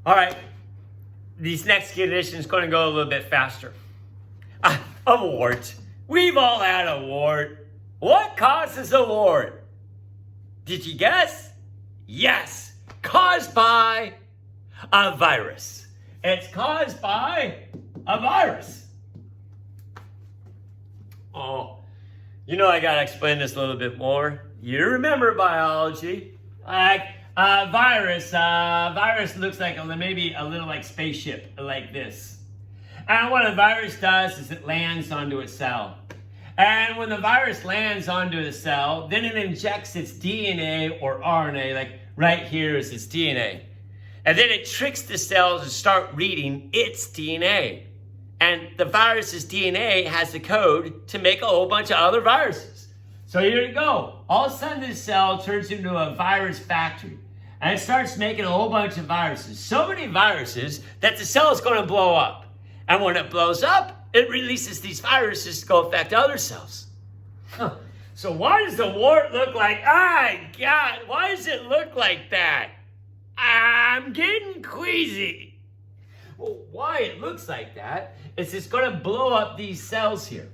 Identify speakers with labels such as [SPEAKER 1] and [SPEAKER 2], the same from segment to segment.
[SPEAKER 1] All right, these next edition is going to go a little bit faster. A wart. We've all had a wart. What causes a wart? Did you guess? Yes, caused by a virus. It's caused by a virus. Oh, you know I gotta explain this a little bit more. You remember biology. Like virus looks like maybe a little like spaceship, like this. And what a virus does is it lands onto a cell. And when the virus lands onto the cell, then it injects its DNA or RNA, like right here is its DNA. And then it tricks the cells to start reading its DNA. And the virus's DNA has the code to make a whole bunch of other viruses. So here you go. All of a sudden this cell turns into a virus factory. And it starts making a whole bunch of viruses. So many viruses that the cell is going to blow up. And when it blows up, it releases these viruses to go affect other cells. So why does the wart look like, God, why does it look like that? I'm getting queasy. Well, why it looks like that is it's going to blow up these cells here.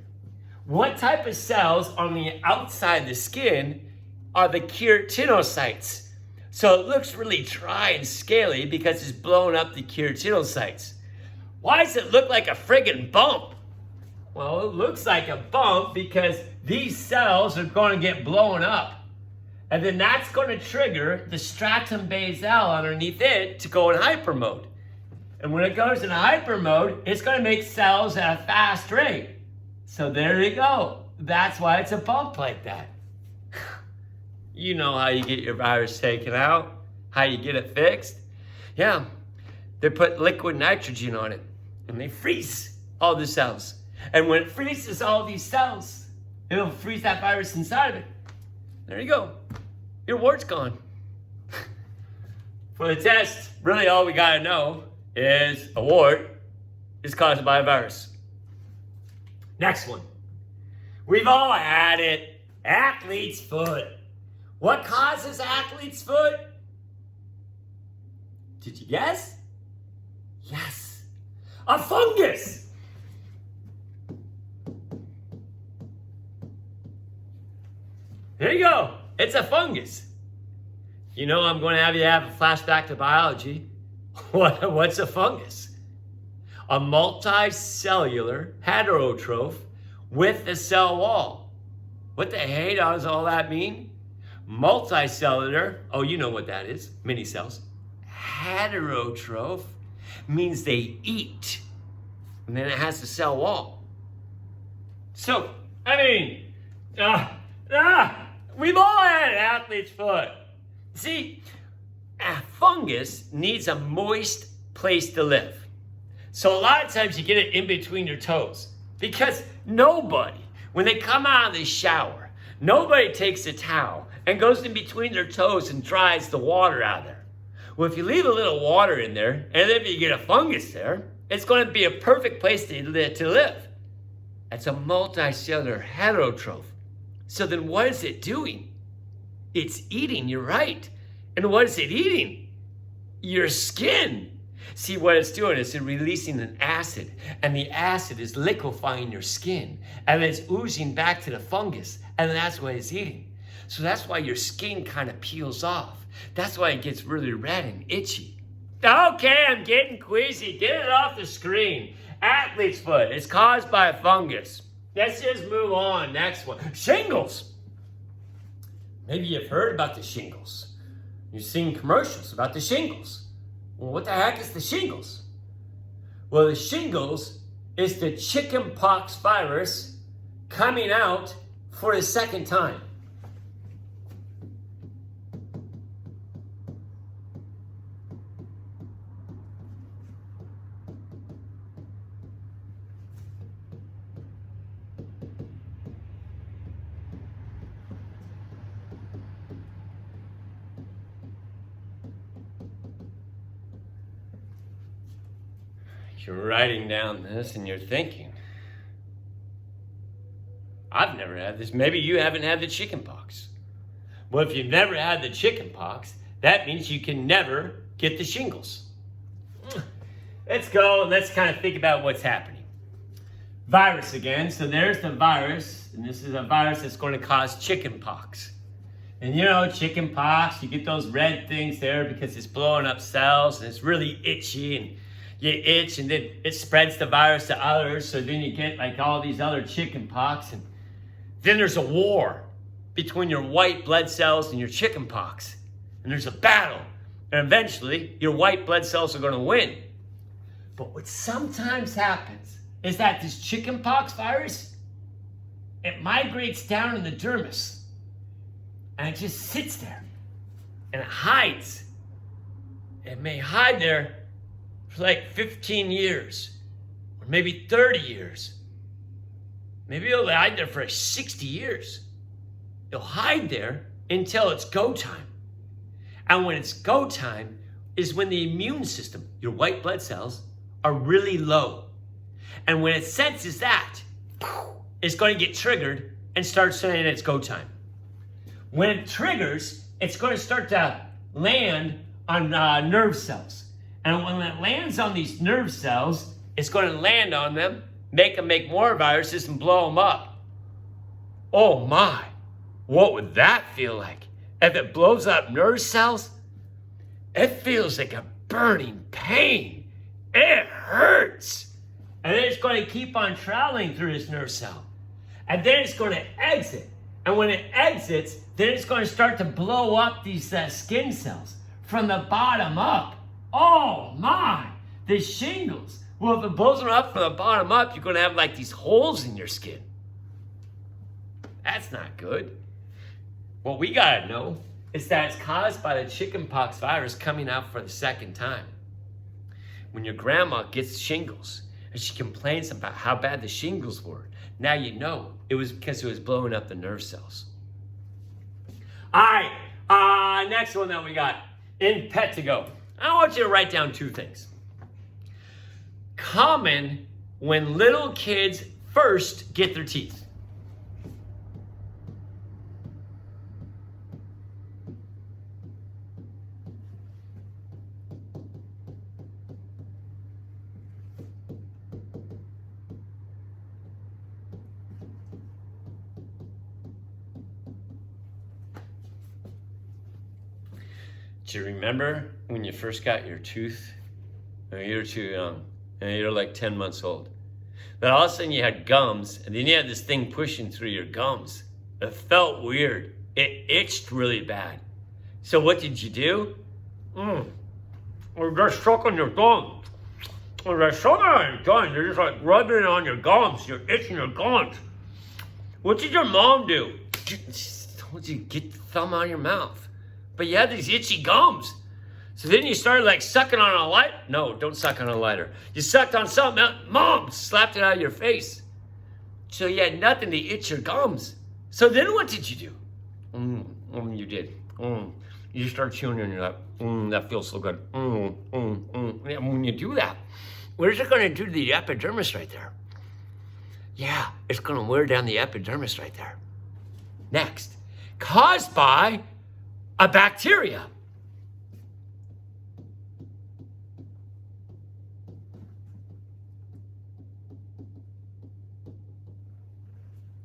[SPEAKER 1] What type of cells on the outside of the skin are the keratinocytes? So it looks really dry and scaly because it's blowing up the keratinocytes. Why does it look like a friggin' bump? Well, it looks like a bump because these cells are going to get blown up. And then that's going to trigger the stratum basal underneath it to go in hyper mode. And when it goes in hyper mode, it's going to make cells at a fast rate. So there you go. That's why it's a bump like that. You know how you get your virus taken out, how you get it fixed. Yeah, they put liquid nitrogen on it and they freeze all the cells. And when it freezes all these cells, it'll freeze that virus inside of it. There you go. Your wart's gone. For the test, really all we gotta know is a wart is caused by a virus. Next one. We've all had it. Athlete's foot. What causes athlete's foot? Did you guess? Yes. A fungus. There you go. It's a fungus. You know I'm going to have you have a flashback to biology. What's a fungus? A multicellular heterotroph with a cell wall. What the hey does all that mean? Multicellular, oh, you know what that is, many cells. Heterotroph means they eat, and then it has a cell wall. So, I mean, we've all had an athlete's foot. See, a fungus needs a moist place to live. So a lot of times you get it in between your toes because nobody, when they come out of the shower, nobody takes a towel and goes in between their toes and dries the water out of there. Well, if you leave a little water in there and then if you get a fungus there, it's going to be a perfect place to live. That's a multicellular heterotroph. So then what is it doing? It's eating, you're right. And what is it eating? Your skin. See, what it's doing is it's releasing an acid, and the acid is liquefying your skin, and it's oozing back to the fungus, and that's what it's eating. So that's why your skin kind of peels off. That's why it gets really red and itchy. Okay, I'm getting queasy. Get it off the screen. Athlete's foot. It's caused by a fungus. Let's just move on. Next one. Shingles. Maybe you've heard about the shingles. You've seen commercials about the shingles. Well, what the heck is the shingles? Well, the shingles is the chickenpox virus coming out for the second time. You're writing down this and you're thinking, I've never had this. Maybe you haven't had the chickenpox. Well, if you've never had the chickenpox, that means you can never get the shingles. Let's go. Let's kind of think about what's happening. Virus again. So there's the virus, and this is a virus that's going to cause chicken pox. And you know, chicken pox, you get those red things there because it's blowing up cells and it's really itchy, and you itch, and then it spreads the virus to others. So then you get like all these other chicken pox, and then there's a war between your white blood cells and your chicken pox. And there's a battle. And eventually, your white blood cells are going to win. But what sometimes happens is that this chicken pox virus, it migrates down in the dermis. And it just sits there. And it hides. It may hide there for like 15 years. Or maybe 30 years. Maybe it'll hide there for 60 years. It'll hide there until it's go time. And when it's go time is when the immune system, your white blood cells, are really low. And when it senses that, it's going to get triggered and start saying it's go time. When it triggers, it's going to start to land on nerve cells. And when it lands on these nerve cells, it's going to land on them, make them make more viruses and blow them up. Oh my, what would that feel like? If it blows up nerve cells, it feels like a burning pain. It hurts. And then it's going to keep on traveling through this nerve cell. And then it's going to exit. And when it exits, then it's going to start to blow up these skin cells from the bottom up. Oh my, the shingles. Well, if it blows them up from the bottom up, you're going to have like these holes in your skin. That's not good. What we got to know is that it's caused by the chickenpox virus coming out for the second time. When your grandma gets shingles and she complains about how bad the shingles were, now you know it was because it was blowing up the nerve cells. All right, next one that we got, impetigo. I want you to write down two things. Common when little kids first get their teeth. Do you remember when you first got your tooth? You were too young, and you were like 10 months old. But all of a sudden you had gums, and then you had this thing pushing through your gums. It felt weird. It itched really bad. So what did you do? Or just suck on your gums. Or just suck on your gums. You're just like rubbing it on your gums. You're itching your gums. What did your mom do? She told you to get the thumb out of your mouth. But you had these itchy gums. So then you started like sucking on a lighter. No, don't suck on a lighter. You sucked on something else. Mom slapped it out of your face. So you had nothing to itch your gums. So then what did you do? You did. You start chewing and you're like, that feels so good. Yeah, when you do that, what is it going to do to the epidermis right there? Yeah, it's going to wear down the epidermis right there. Next, caused by a bacteria.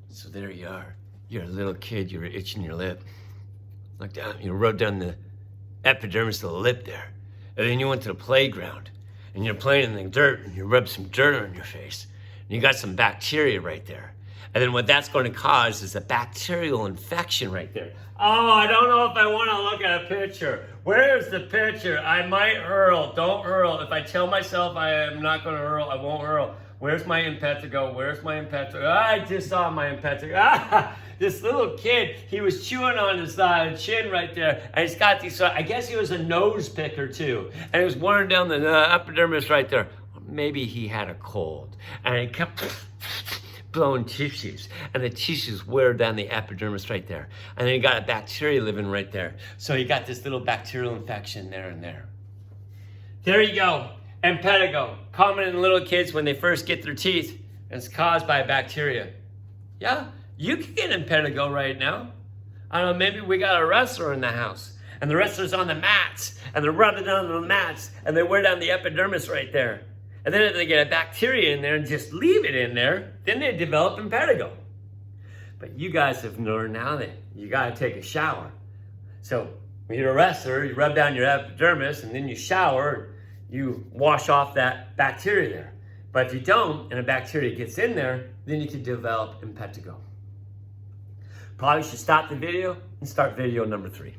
[SPEAKER 1] So there you are. You're a little kid, you're itching your lip. Look down, you rub down the epidermis of the lip there. And then you went to the playground and you're playing in the dirt and you rub some dirt on your face. And you got some bacteria right there. And then what that's going to cause is a bacterial infection right there. Oh, I don't know if I want to look at a picture. Where's the picture? I might hurl. Don't hurl. If I tell myself I am not going to hurl, I won't hurl. Where's my impetigo? Where's my impetigo? I just saw my impetigo. This little kid, he was chewing on his chin right there. And he's got these, I guess he was a nose picker too. And he was wearing down the epidermis right there. Maybe he had a cold. And he kept blowing tissues, and the tissues wear down the epidermis right there. And then you got a bacteria living right there. So you got this little bacterial infection there and there. There you go. Impetigo, common in little kids when they first get their teeth, and it's caused by a bacteria. Yeah, you can get impetigo right now. I don't know, maybe we got a wrestler in the house, And the wrestlers on the mats, and they're rubbing on the mats, and they wear down the epidermis right there. And then if they get a bacteria in there and just leave it in there, then they develop impetigo. But you guys have learned now that you got to take a shower. So when you're a wrestler, you rub down your epidermis, and then you shower, you wash off that bacteria there. But if you don't, and a bacteria gets in there, then you can develop impetigo. Probably should stop the video and start video number 3.